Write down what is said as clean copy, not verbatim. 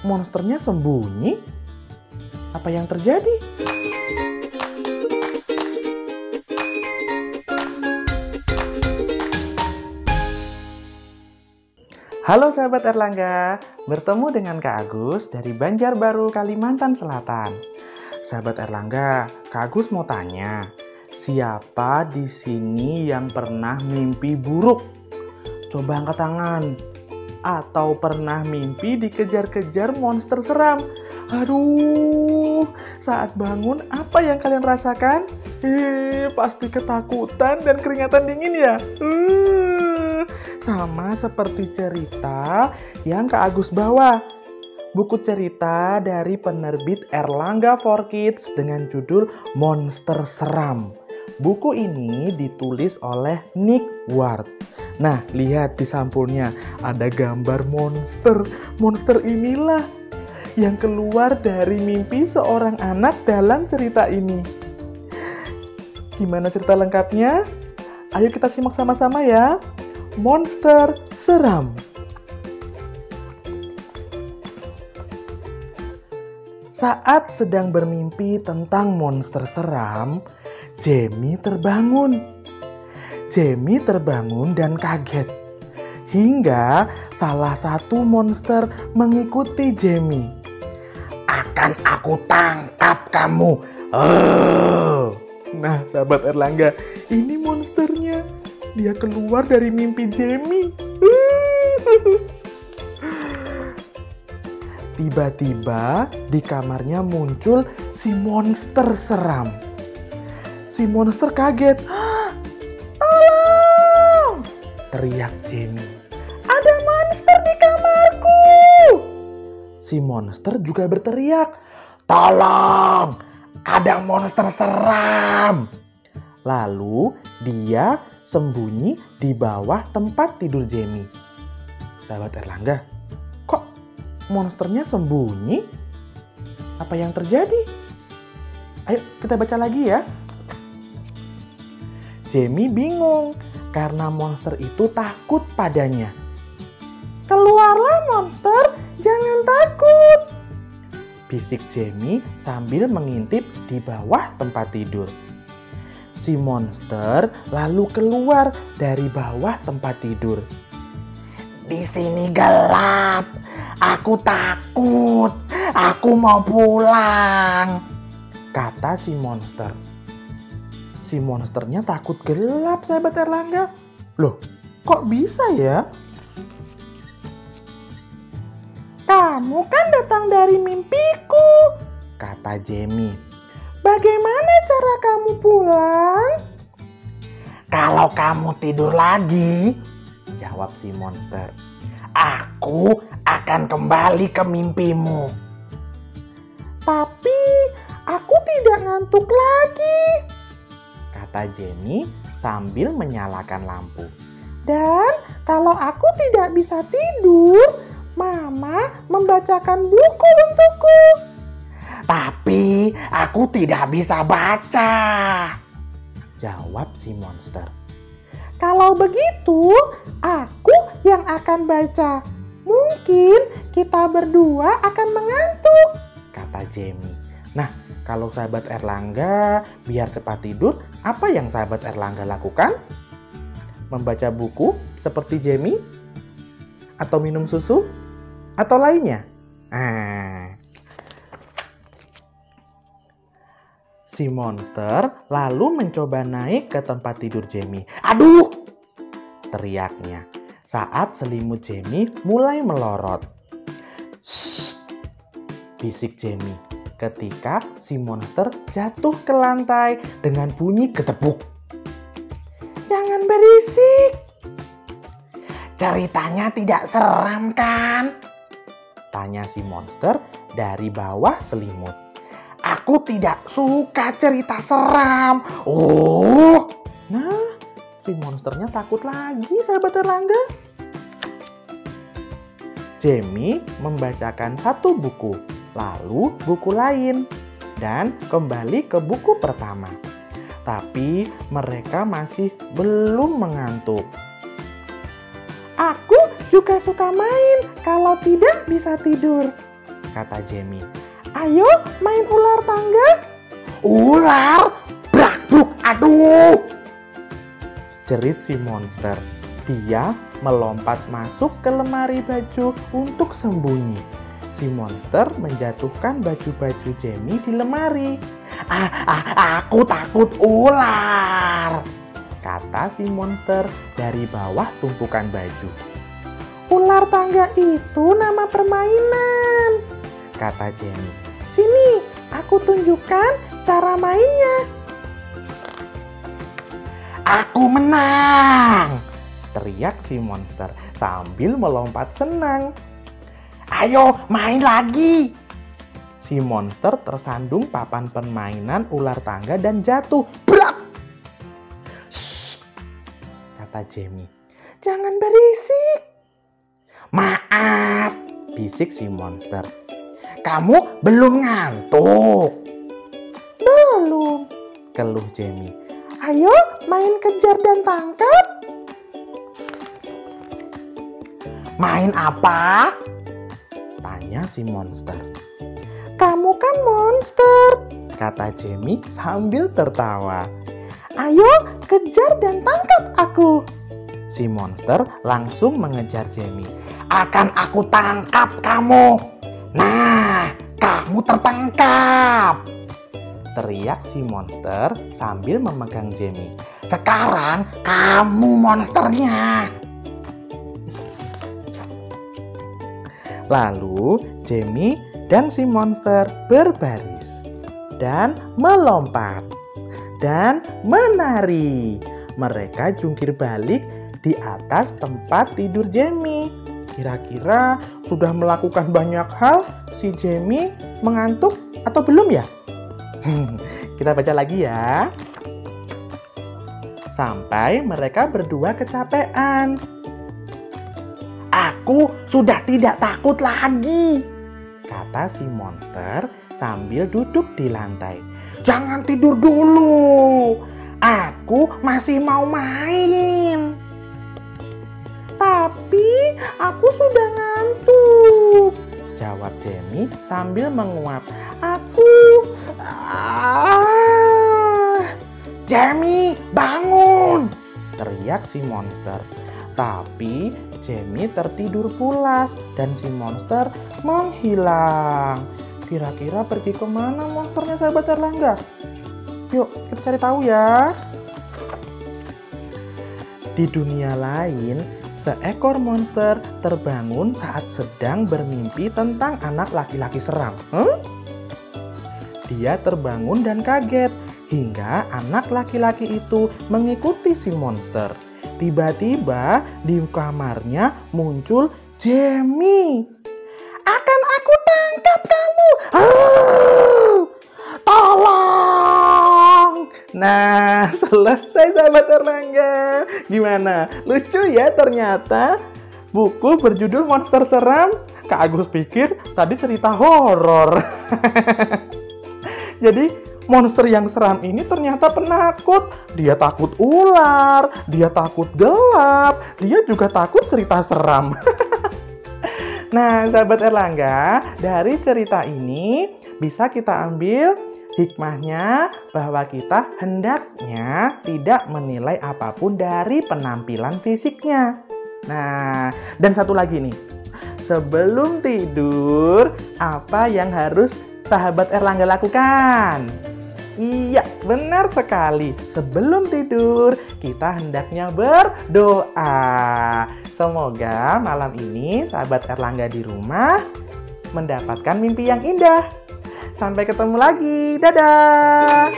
monsternya sembunyi? Apa yang terjadi? Halo sahabat Erlangga, bertemu dengan Kak Agus dari Banjarbaru, Kalimantan Selatan. Sahabat Erlangga, Kak Agus mau tanya, siapa di sini yang pernah mimpi buruk? Coba angkat tangan. Atau pernah mimpi dikejar-kejar monster seram? Aduh, saat bangun apa yang kalian rasakan? Pasti ketakutan dan keringatan dingin ya? Sama seperti cerita yang Kak Agus bawa. Buku cerita dari penerbit Erlangga for Kids dengan judul Monster Seram. Buku ini ditulis oleh Nick Ward. Nah, lihat di sampulnya ada gambar monster. Monster inilah yang keluar dari mimpi seorang anak dalam cerita ini. Gimana cerita lengkapnya? Ayo kita simak sama-sama ya. Monster Seram. Saat sedang bermimpi tentang monster seram, Jamie terbangun. Jamie terbangun dan kaget. Hingga salah satu monster mengikuti Jamie. Akan aku tangkap kamu. Nah, sahabat Erlangga, ini monsternya. Dia keluar dari mimpi Jamie. Tiba-tiba di kamarnya muncul si monster seram. Si monster kaget. Tolong! Teriak Jamie. Ada monster di kamarku! Si monster juga berteriak. Tolong! Ada monster seram! Lalu dia sembunyi di bawah tempat tidur Jamie. Sahabat Erlangga, kok monsternya sembunyi? Apa yang terjadi? Ayo kita baca lagi ya. Jamie bingung karena monster itu takut padanya. Keluarlah monster, jangan takut, bisik Jamie sambil mengintip di bawah tempat tidur. Si monster lalu keluar dari bawah tempat tidur. Di sini gelap, aku takut, aku mau pulang, kata si monster. Si monsternya takut gelap, sahabat Erlangga. Loh, kok bisa ya? Kamu kan datang dari mimpiku, kata Jamie. Bagaimana cara kamu pulang? Kalau kamu tidur lagi, jawab si monster, aku akan kembali ke mimpimu. Tapi aku tidak ngantuk lagi, kata Jamie sambil menyalakan lampu. Dan kalau aku tidak bisa tidur, Mama membacakan buku untukku. Tapi aku tidak bisa baca, jawab si monster. Kalau begitu, aku yang akan baca. Mungkin kita berdua akan mengantuk, kata Jamie. Nah, kalau sahabat Erlangga biar cepat tidur, apa yang sahabat Erlangga lakukan? Membaca buku seperti Jamie? Atau minum susu? Atau lainnya? Si monster lalu mencoba naik ke tempat tidur Jamie. Aduh! Teriaknya saat selimut Jamie mulai melorot. Shh! Bisik Jamie ketika si monster jatuh ke lantai dengan bunyi gedebuk. Jangan berisik. Ceritanya tidak seram kan? Tanya si monster dari bawah selimut. Aku tidak suka cerita seram. Nah, si monsternya takut lagi, sahabat Erlangga. Jamie membacakan satu buku, lalu buku lain, dan kembali ke buku pertama. Tapi mereka masih belum mengantuk. Aku juga suka main kalau tidak bisa tidur, kata Jamie. Ayo main ular tangga. Ular? Brak-bruk, aduh! Jerit si monster. Dia melompat masuk ke lemari baju untuk sembunyi. Si monster menjatuhkan baju-baju Jamie di lemari. Aku takut ular, kata si monster dari bawah tumpukan baju. Ular tangga itu nama permainan, kata Jamie. Sini, aku tunjukkan cara mainnya. Aku menang, teriak si monster sambil melompat senang. Ayo main lagi. Si monster tersandung papan permainan ular tangga dan jatuh. Brak! Shh, kata Jamie. Jangan berisik. Maaf, bisik si monster. Kamu belum ngantuk? Belum, keluh Jamie. Ayo main kejar dan tangkap. Main apa? Tanya si monster. Kamu kan monster, kata Jamie sambil tertawa. Ayo kejar dan tangkap aku. Si monster langsung mengejar Jamie. Akan aku tangkap kamu. Nah, kamu tertangkap, teriak si monster sambil memegang Jamie. Sekarang kamu monsternya. Lalu Jamie dan si monster berbaris dan melompat dan menari. Mereka jungkir balik di atas tempat tidur Jamie. Kira-kira sudah melakukan banyak hal, si Jamie mengantuk atau belum ya? Kita baca lagi ya. Sampai mereka berdua kecapean. Aku sudah tidak takut lagi, kata si monster sambil duduk di lantai. Jangan tidur dulu, aku masih mau main. Tapi aku sudah ngantuk, jawab Jamie sambil menguap. Jamie, bangun, teriak si monster. Tapi Jamie tertidur pulas dan si monster menghilang. Kira-kira pergi kemana monsternya, sahabat Erlangga? Yuk kita cari tahu ya. Di dunia lain, seekor monster terbangun saat sedang bermimpi tentang anak laki-laki seram. Dia terbangun dan kaget hingga anak laki-laki itu mengikuti si monster. Tiba-tiba di kamarnya muncul Jamie. Akan aku tangkap kamu. Tolong. Nah, selesai sahabat Erlangga. Gimana? Lucu ya ternyata. Buku berjudul Monster Seram. Kak Agus pikir tadi cerita horor. Jadi monster yang seram ini ternyata penakut. Dia takut ular, dia takut gelap, dia juga takut cerita seram. Nah, sahabat Erlangga, dari cerita ini bisa kita ambil hikmahnya bahwa kita hendaknya tidak menilai apapun dari penampilan fisiknya. Nah, dan satu lagi nih. Sebelum tidur, apa yang harus sahabat Erlangga lakukan? Iya, benar sekali. Sebelum tidur, kita hendaknya berdoa. Semoga malam ini sahabat Erlangga di rumah mendapatkan mimpi yang indah. Sampai ketemu lagi. Dadah!